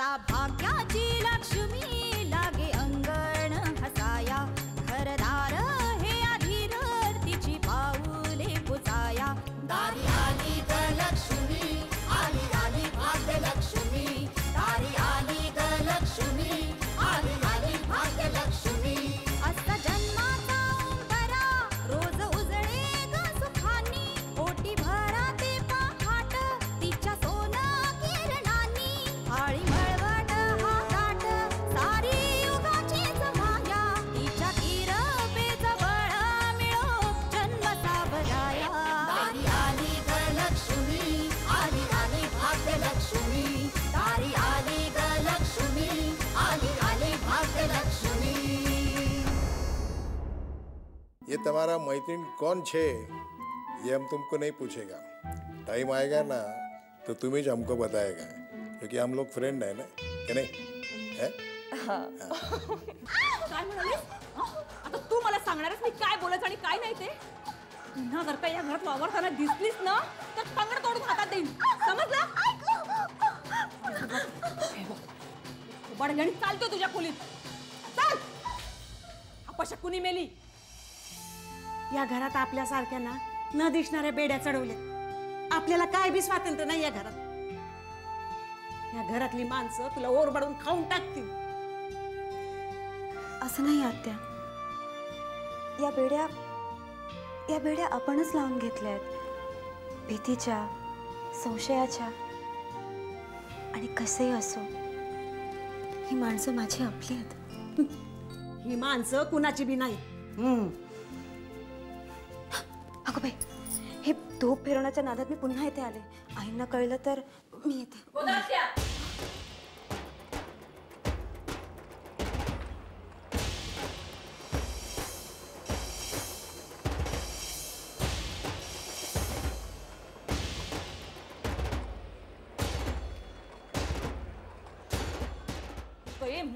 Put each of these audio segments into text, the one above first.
ता भाग्याची लक्ष्मी लागे अंगण हसाया घरदार हे अधीर तिची पाऊले पुजाया दारी आली ग लक्ष्मी आली आली भाग्य लक्ष्मी दारी आली ग लक्ष्मी आली आली भाग्य लक्ष्मी असा जन्माचा उंबरा रोज उजळे ग सुखानी ओटी भरा ते पहाट तिच्या सोना किरणांनी आळी मळवट हा ताट सारी युगाचीच माया तिच्या किरपेच बळ मिळो जन्म सावराया दारी आली ग लक्ष्मी आली आली भाग्य लक्ष्मी दारी आली ग लक्ष्मी आली आली भाग्य लक्ष्मी। ये तुम्हारा मैत्रीन कौन छे ये हम तुमको नहीं पूछेगा, टाइम आएगा ना तो तुम ही हमको बताएगा क्योंकि हम लोग फ्रेंड है ना कि नहीं है? काय म्हणालीस? आता तू मला सांगणारच मी काय बोलायचं आणि काय नाही ते पुन्हा जर का या घरात वावरताना दिसलीस ना तर तंगड तोडून हातात देईन समजलं? बडगणी चालतो तुझ्या खोलीत चाल अपशकुनी मेली या घरात आपल्या सारख्यांना न दिसणाऱ्या बेड्या चढवल्या आपल्याला काय बी स्वातंत्र्य नाही या घरात या घरातली माणसं तुला ओरबाडून खाऊन टाकतील असं नाही आत्या या बेड्या आपणच लावून घेतल्या आहेत भीतीच्या संशयाच्या आणि कसेही असो ही माणसं माझी आपली आहेत ही माणसं कुणाची बी नाही अगं बाई हे धूप फिरवण्याच्या नादात मी पुन्हा इथे आले आईंना कळलं तर मी येते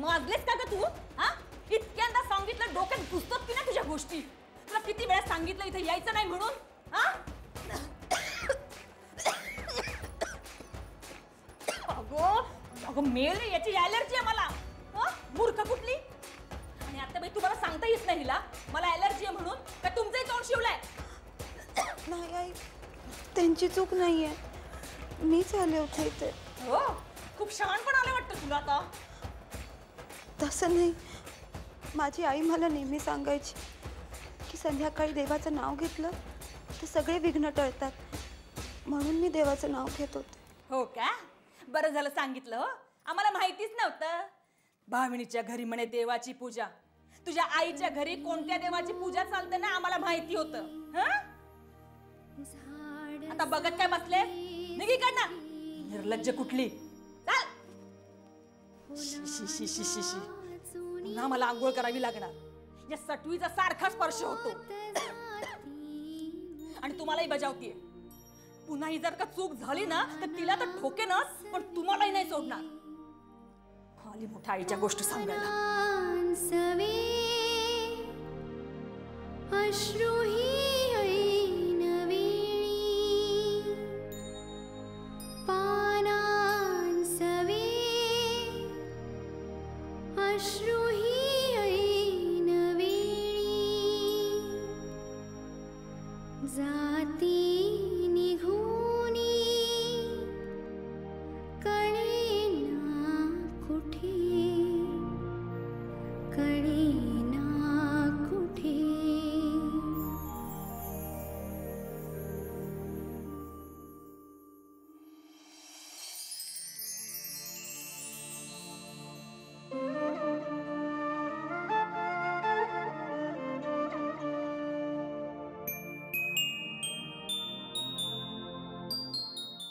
माजलेस का ग तू हा इतक्यांदा सांगितलं डोक्यात घुसतात की ना तुझ्या गोष्टी तुला किती वेळा सांगितलं इथे यायचं नाही म्हणून हा अगं मेल रे याची ॲलर्जी आहे मला मूर्ख कुठली आणि आता बाई तुम्हाला सांगता येत नाही हिला मला ॲलर्जी आहे म्हणून का तुमचंही तोंड शिवलंय नाही आई त्यांची चूक नाहीये मीच आले होते इथे हो खूप शहाणपण आलं वाटतं तुला आता तसं नाही माझी आई मला नेहमी सांगायची की संध्याकाळी देवाचं नाव घेतलं तर सगळे विघ्न टळतात म्हणून मी देवाचं नाव घेत होते हो का बरं झालं सांगितलं हो आम्हाला माहितीच नव्हतं भाविणीच्या घरी म्हणे देवाची पूजा तुझ्या आईच्या घरी कोणत्या देवाची पूजा चालते ना आम्हाला माहिती होतं आता बघत काय बसले निघी काढ ना निर्लज्ज कुठली चाल शी शी शी शी पुन्हा मला आंघोळ करावी लागणार या सटवीचा सारखा स्पर्श होतो आणि तुम्हालाही बजावतीये पुन्हा ही जर का चूक झाली ना तर तिला तर ठोकेनच पण तुम्हालाही नाही सोडणार आली मोठ्या आईच्या गोष्टी सांगायला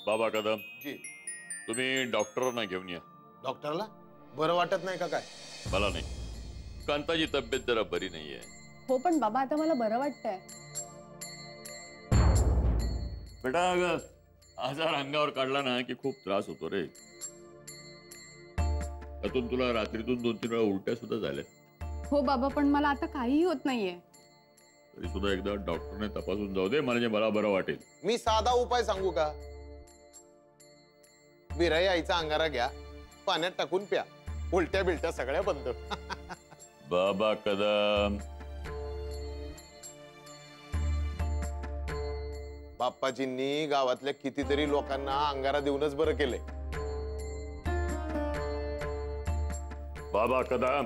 बाबा कदम जी तुम्ही डॉक्टरांना घेऊन या डॉक्टरला बरं वाटत नाही का काय मला नाही कांताची तब्येत जरा बरी नाहीये हो पण बाबा आता मला बरं वाटतंय बेटा अगं आजार अंगावर काढला ना की खूप त्रास होतो रे त्यातून तुला रात्रीतून 2-3 वेळा उलट्या सुद्धा झाल्या हो बाबा पण मला आता काहीही होत नाहीये तरी सुद्धा एकदा डॉक्टरने तपासून जाऊ दे म्हणजे मला बरं वाटेल मी साधा उपाय सांगू का विरही आईचा अंगारा घ्या पाण्यात टाकून प्या. उलट्या बिलट्या सगळ्या बंद. बाबा कदम. बाप्पाजींनी गावातल्या कितीतरी लोकांना अंगारा देऊनच बरं केलंय. बाबा कदम.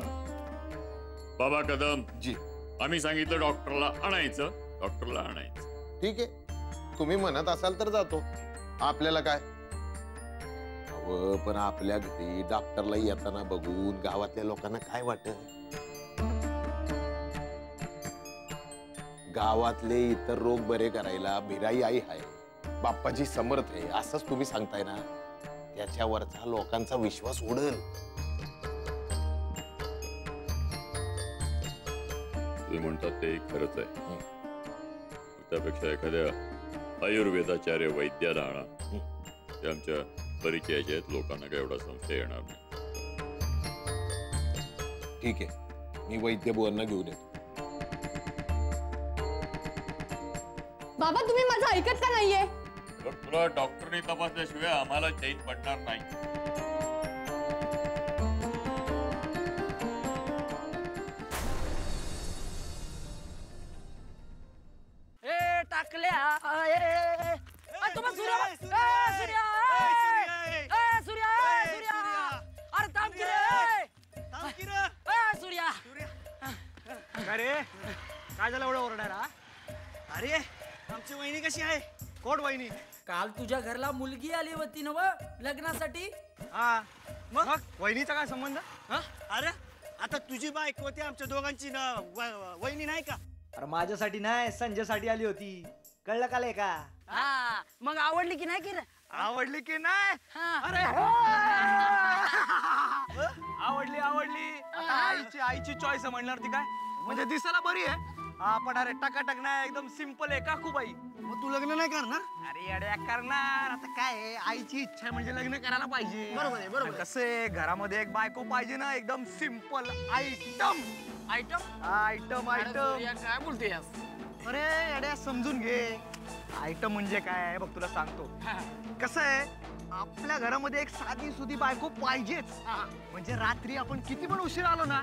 बाबा कदम. जी. आम्ही सांगितलं डॉक्टरला आणायचं. डॉक्टरला आणायचं. ठीक आहे, तुम्ही म्हणत असाल तर जातो. आपल्याला काय. अहो पण आपल्या घरी डॉक्टरला येताना बघून गावातल्या लोकांना काय वाटत. गावातले इतर रोग बरे करायला भिराई आई आहे, बाप्पाजी समर्थ आहे असंच तुम्ही सांगताय ना. त्याच्यावरचा लोकांचा विश्वास उडेल. तुम्ही म्हणतात ते खरंच आहे. त्यापेक्षा एखाद्या आयुर्वेदाचार्य वैद्याला आणा. ते आमच्या परिचयाचे आहेत, लोकांना काय एवढा संशय येणार नाही. ठीक आहे, मी वैद्य बुवांना घेऊन येतो. बाबा तुम्ही माझं ऐकत का नाहीये? तुला डॉक्टरने तपासल्याशिवाय आम्हाला चैन पडणार नाही. काय झालं एवढं ओरडायला? अरे आमची वहिनी कशी आहे? कोण वहिनी? काल तुझ्या घरला मुलगी आली होती ना लग्नासाठी. हा मग वहिनीचा काय संबंध? अरे आता तुझी बायको होती, आमच्या दोघांची वहिनी नाही का? अरे माझ्यासाठी नाही, संजयसाठी आली होती. कळलं का लेका? हा मग आवडली की नाही? की आवडली की नाही? अरे आवडली. आता आईची चॉईस म्हणणार ती काय म्हणजे दिसायला बरी आहे. पण अरे टकाटक नाही, एकदम सिंपल आहे. काकूबाई, मग तू लग्न नाही करणार? अरे अड्या करणार. आता काय आहे, आईची इच्छा आहे म्हणजे लग्न करायला पाहिजे. बरोबर. कसं आहे, घरामध्ये एक बायको पाहिजे ना, एकदम सिंपल आयटम. काय बोलते? अरे अड्या समजून घे. आयटम म्हणजे काय आहे बघ, तुला सांगतो. कसं आहे, आपल्या घरामध्ये एक साधी सुधी बायको पाहिजेच. म्हणजे रात्री आपण किती पण उशीर आलो ना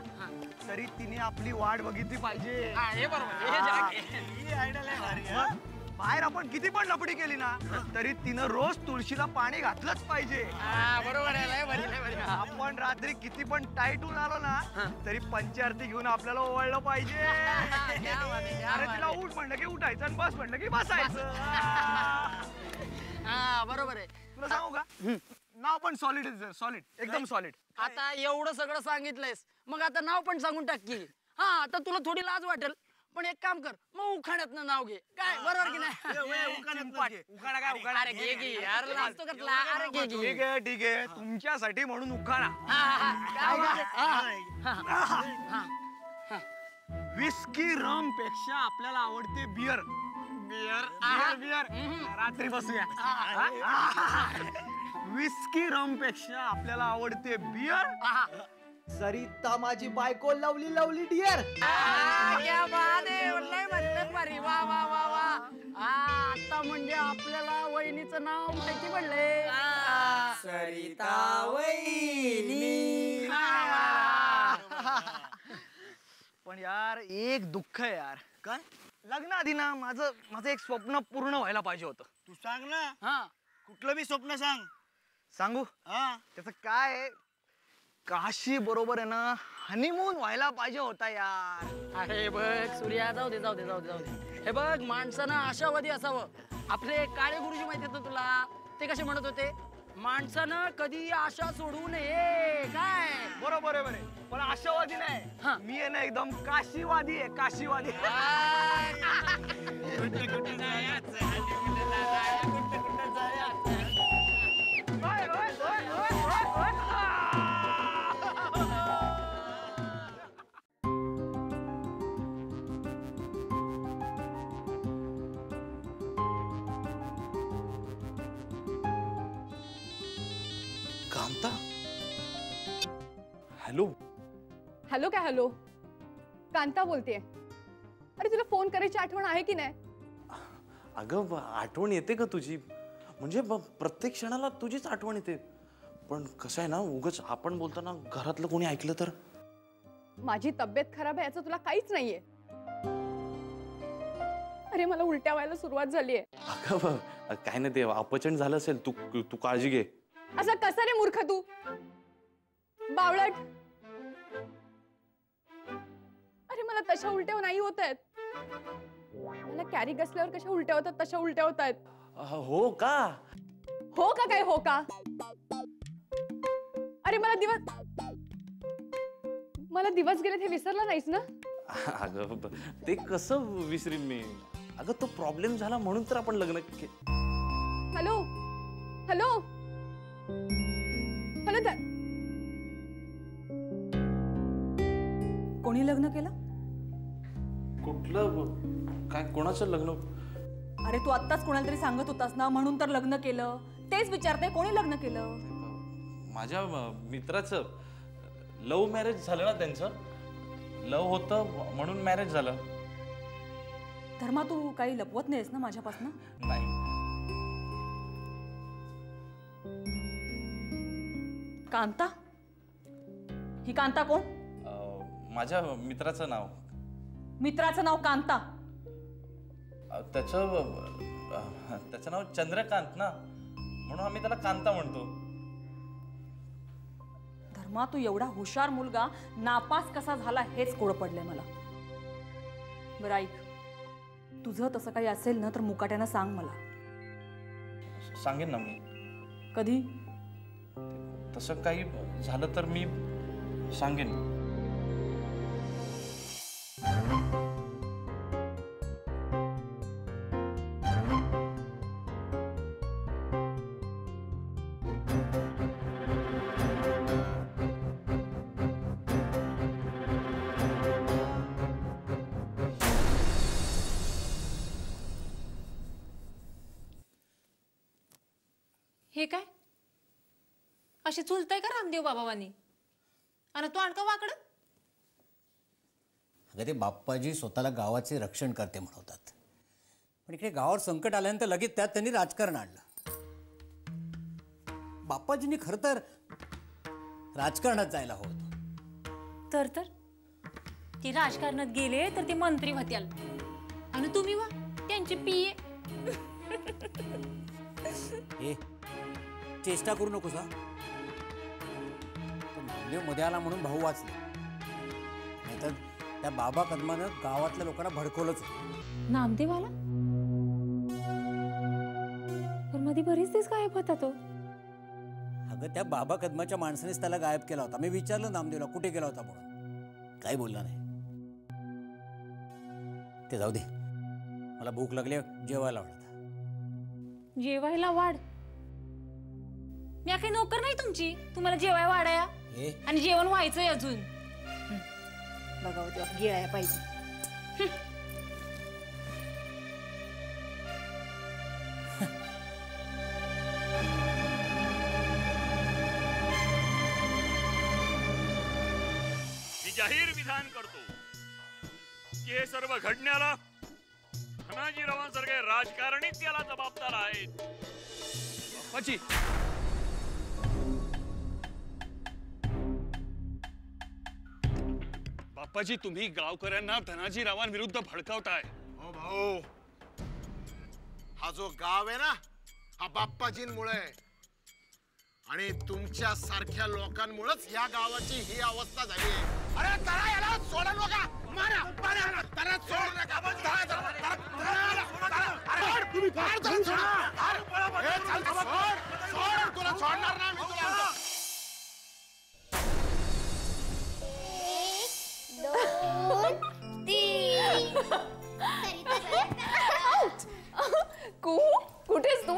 तरी तिने आपली वाट बघितली पाहिजे. बाहेर आपण किती पण लपडी केली ना तरी तिनं रोज तुळशीला पाणी घातलंच पाहिजे. बरोबर. आपण रात्री किती पण टाईट होऊन आलो ना तरी पंचारती घेऊन आपल्याला ओवाळलं पाहिजे. अरे तिला उठ म्हणलं की उठायचं आणि बस म्हणलं की बसायचं. बरोबर आहे. तुला सांगू का, नाव पण सॉलिड आहे. सॉलिड, एकदम सॉलिड. आता एवढं सगळं सांगितलंयस, मग आता नाव पण सांगून टाक की. हा आता तुला थोडी लाज वाटेल, पण एक काम कर, मग उखाण्यातनं नाव घे. काय बरोबर की नाही? ठीक आहे तुमच्यासाठी म्हणून उखाणा. विस्की रम पेक्षा आपल्याला आवडते बियर. बियर रात्री बसूया. विस्की रम पेक्षा आपल्याला आवडते बियर. सरिता माझी बायको लवली डिअर. आता म्हणजे आपल्याला वहिनीचं नाव माहिती पडले. सरिता वहिनी. पण यार एक दुःख आहे यार. काय? लग्नाआधी ना माझं एक स्वप्न पूर्ण व्हायला पाहिजे होतं. तू सांग ना. हा कुठलं बी स्वप्न सांग. सांगू? त्याचं काय आहे, काशी बरोबर आहे ना हनीमून व्हायला पाहिजे होता यार. अरे बघ सूर्या, जाऊ दे. हे बघ, माणसानं आशावादी असावं. आपले काळे गुरुजी माहिती आहेत तुला, ते कसे म्हणत होते, माणसानं कधी आशा सोडू नये. काय? बरोबर आहे. पण आशावादी नाही, मी आहे ना एकदम काशीवादी आहे. काशीवादी. कांता. हॅलो. काय हॅलो? कांता बोलतेय. अरे तुला फोन करायची आठवण आहे की नाही? अगं आठवण येते का तुझी? म्हणजे प्रत्येक क्षणाला तुझीच आठवण येते. पण कसं आहे ना, उगाच आपण बोलताना घरातलं कोणी ऐकलं तर? माझी तब्येत खराब आहे याचं तुला काहीच नाहीये. अरे मला उलट्या व्हायला सुरुवात झालीये. अगं काय नाही, ते अपचन झालं असेल. तू तू काळजी घे. असं कसं रे मूर्ख तू, बावळट. अरे मला तशा उलट्या नाही होत आहेत. मला कॅरी घसल्यावर कशा उलट्या होतात तशा उलट्या होत आहेत. हो का? हो का काय हो का? अरे मला दिवस गेले हे विसरला नाहीस ना? अगं ते कसं विसरीन मी? अगं तो प्रॉब्लेम झाला म्हणून तर आपण लग्न हॅलो हॅलो हॅलो. कोणी लग्न केलं? कुठलं काय, कोणाचं लग्न? अरे तू आत्ताच कोणाला तरी सांगत होतास ना, म्हणून तर लग्न केलं. तेच विचारते, कोणी लग्न केलं? माझ्या मित्राचं लव्ह मॅरेज झालं ना. त्यांचं लव्ह होतं म्हणून मॅरेज झालं. धर्मा तू काही लपवत नाहीस ना माझ्यापासून? नाही. कांता? ही कांता कोण? माझ्या मित्राचं नाव. मित्राचं नाव कांता? त्याचं नाव चंद्रकांत ना, म्हणून आम्ही त्याला कांता म्हणतो. धर्मा तू एवढा हुशार मुलगा नापास कसा झाला हेच कोड पडलंय मला. बरं ऐक, तुझं तसं काही असेल ना तर मुकाट्यानं सांग मला. सांगेन ना मी. कधी? तसं काही झालं तर मी सांगेन. हे काय अशी चुलताय का रामदेव बाबावानी? आणि तो आणका वाकड? अगं ते बाप्पाजी स्वतःला गावाचे रक्षण करते म्हणवतात, पण इकडे गावावर संकट आल्यानंतर लगेच त्यात त्यांनी राजकारण आणलं. बाप्पाजींनी खरं तर राजकारणात जायला हवं. तर ते राजकारणात गेले तर ते मंत्री होत्याल आणि तुम्ही वा त्यांचे पिये. ए चेष्टा करू नकोस हा. नामदेव मध्ये आला म्हणून भाऊ वाचले, नाहीतर त्या बाबा कदमानं गावातल्या लोकांना भडकवलंच. नामदेवाला पण मध्ये बरीच दिवस गायब होता तो. अगं त्या बाबा कदमाच्या माणसानेच त्याला गायब केला होता. मी विचारलं नामदेवला कुठे गेला होता म्हणून, काही बोलला नाही. ते जाऊ दे, मला भूक लागली, जेवायला वाढत. जेवायला वाढ? मी काही नोकर नाही तुमची, तुम्हाला जेवाय वाढाया आणि जेवण व्हायचंय अजून. बघावं तेव्हा गिळाया पाहिजे. मी जाहीर विधान करतो की हे सर्व घडण्याला धनाजीरावांसारखे राजकारणीच याला जबाबदार आहेत. बाप्पाजी, बाप्पाजी तुम्ही गावकऱ्यांना धनाजीरावांविरुद्ध भडकावताय. हो भाऊ, हा जो गाव आहे ना हा बाप्पाजींमुळे आणि तुमच्या सारख्या लोकांमुळेच या गावाची ही अवस्था झाली आहे. अरे तरा याला सोडा नका, मारा मारा, तरा सोड नका, तुला सोडणार नाही मी तुला. कुहू कुठेस तू?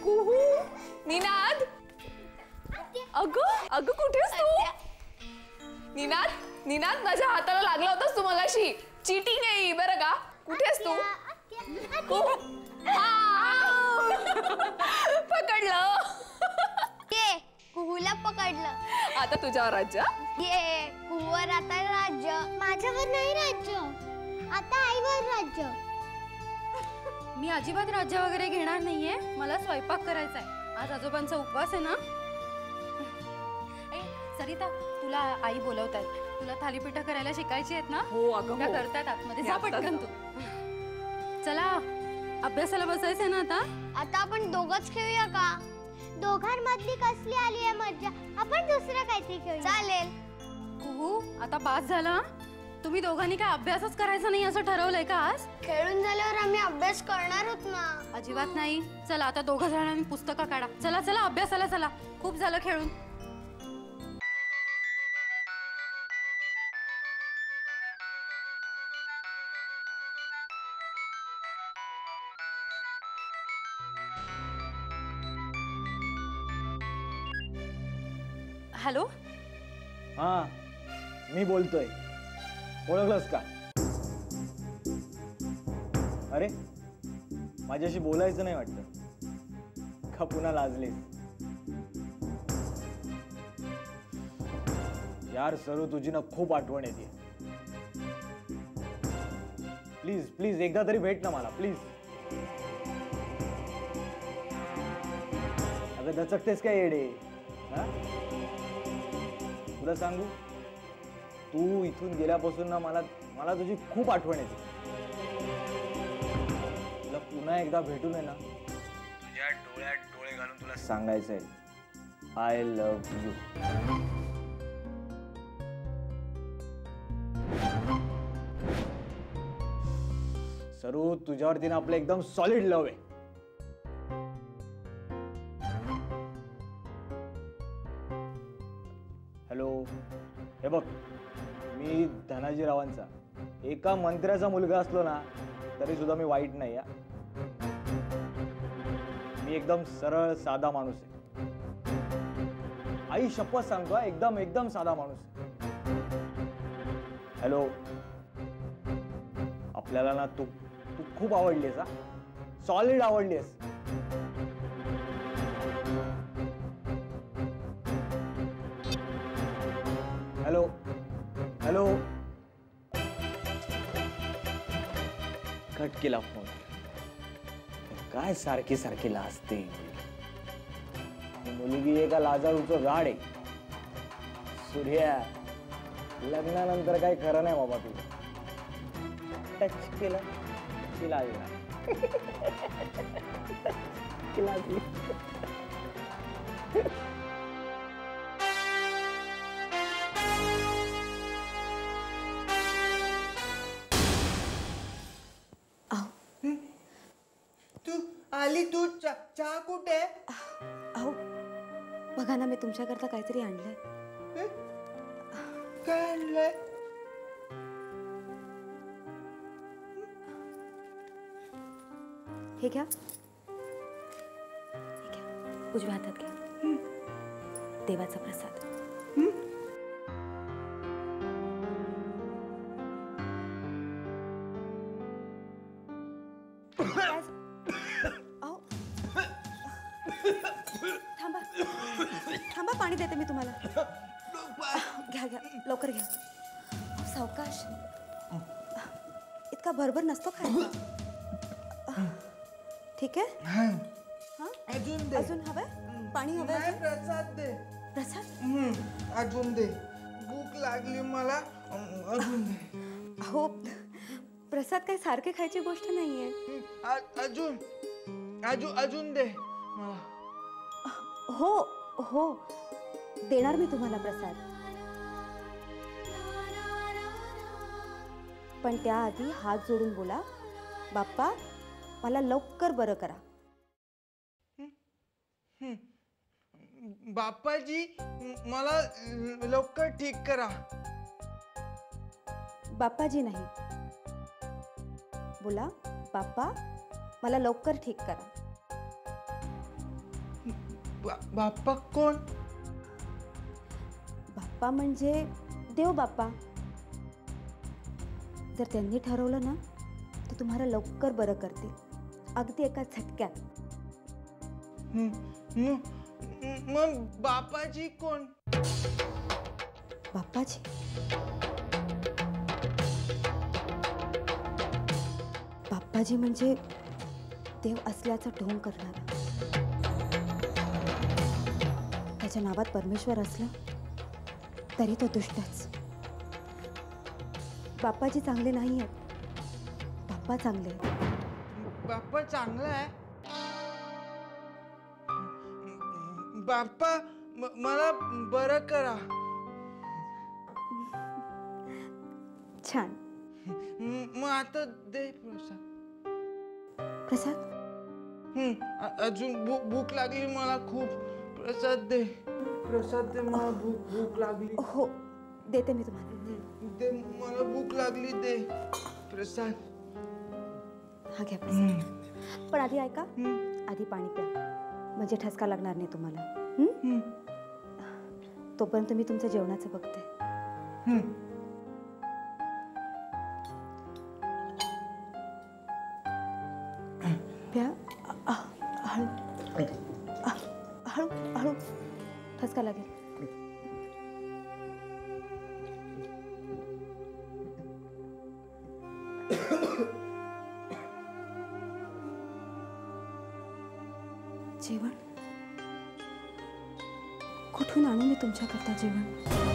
कुहू निनाद, अगं अगं कुठेस तू? निनाद निनाद, माझ्या हाताला लागला होतास तू मगाशी. चीटिंग आहे बरं का. कुठेस तू? कुहू, पकडलं. ये कुहूला पकडलं. आता तुझ्यावर राज्य. ये कुहूवर आता राज्य. माझ्यावर नाही राज्य, आता आईवर राज्य. मी अजिबात राज्य वगैरे घेणार नाहीये. मला स्वयंपाक करायचा आहे. आज आजोबांचा उपवास आहे ना, सरिता तुला आई बोलवतायत. तुला थालीपीठ करायला शिकायची आहेत ना? हो अगं त्या हो. करतायत आतमध्ये. जा मी आत्ताच पटकन तू. चला अभ्यासाला बसायचंय ना आता? आता आपण दोघंच खेळूया का? दोघांमधली कसली आली आहे मज्जा. आपण दुसरं काहीतरी खेळूया. चालेल. कुहू आता बास झाला. तुम्ही दोघांनी काय अभ्यासच करायचा नाही असं ठरवलंय का आज? खेळून झाल्यावर आम्ही अभ्यास करणार आहोत ना. अजिबात नाही. चला आता दोघं जणांनी पुस्तकं काढा. चला चला अभ्यासाला चला. खूप झालं खेळून. हॅलो. हा मी बोलतोय. ओळखलंस का? अरे माझ्याशी बोलायचं नाही वाटतं का? पुन्हा लाजलीस? यार सरू तुझी ना खूप आठवण येते. प्लीज प्लीज एकदा तरी भेट ना मला प्लीज. अगं दचकतेस काय येडे? हा तुला सांगू तू इथून गेल्यापासून ना मला तुझी खूप आठवण येते. तुला पुन्हा एकदा भेटून आहे ना तुझ्या डोळ्यात डोळे घालून तुला सांगायचंय आय लव्ह यू. सरू तुझ्यावरती ना आपलं एकदम सॉलिड लव्ह आहे. हॅलो. हे बघ मी धनाजीरावांचा एका मंत्र्याचा मुलगा असलो ना तरी सुद्धा मी वाईट नाही. मी एकदम सरळ साधा माणूस आहे. आई शपथ सांगतो एकदम एकदम साधा माणूस आहे. हॅलो. आपल्याला ना तू खूप आवडलीस. हा सॉलिड आवडलीस. Hello hello. कट केला फोन. काय सारखी सारखी लाजते. मुलगी एका लाजाळूचं गाड आहे. सूर्या लग्नानंतर काही खरं नाही बाबा. तुझं टच केलं की लागला. तू आली. तू चहा कुठे? अहो बघा ना मी तुमच्याकरता काहीतरी आणलंय. काय आणलंय? हे घ्या. उजव्या हातात घ्या. देवाचा प्रसाद. थांबा थांबा पाणी देते मी तुम्हाला. घ्या घ्या लवकर घ्या. सावकाश. इतका भरभर नसतो खायचा. ठीक आहे. अजून हवंय पाणी? हवंय प्रसाद दे. प्रसाद अजून दे. भूक लागली मला. अजून दे. हो प्रसाद काही सारखे खायची गोष्ट नाहीये. अजून अजून अजून दे मला. हो हो देणार मी तुम्हाला प्रसाद. पण त्याआधी हात जोडून बोला, बाप्पा मला लवकर बरं करा. बाप्पाजी मला लवकर ठीक करा. बाप्पाजी नाही, बोला बाप्पा मला लवकर ठीक करा. बाप्पा कोण? बाप्पा म्हणजे देव बाप्पा. जर त्यांनी ठरवलं ना तर तुम्हाला लवकर बरं करतील, अगदी एका झटक्यात. मग बाप्पाजी कोण? बाप्पाजी बाप्पाजी म्हणजे देव असल्याचा ढोंग करणारा. त्याच्या नावात परमेश्वर असलं तरी तो दुष्टच. बाप्पाजी चांगले नाही आहेत, बाप्पा चांगले आहेत. बाप्पा चांगला आहे. बाप्पा मला बरं करा. छान. मग आता दे प्रसाद. प्रसाद? अजून भूक लागली मला खूप. प्रसाद दे. प्रसाद दे, मला भूक लागली. हो देते मी तुम्हाला. दे, मला भूक लागली. दे प्रसाद. हा घ्या प्रसाद. पण आधी ऐका, आधी पाणी प्या, म्हणजे ठसका लागणार नाही तुम्हाला. तोपर्यंत मी तुमच्या जेवणाचं बघते. प्या. हळू हळू हळू, ठसका लागेल. जेवण कुठून आणू मी तुमच्याकरता जेवण?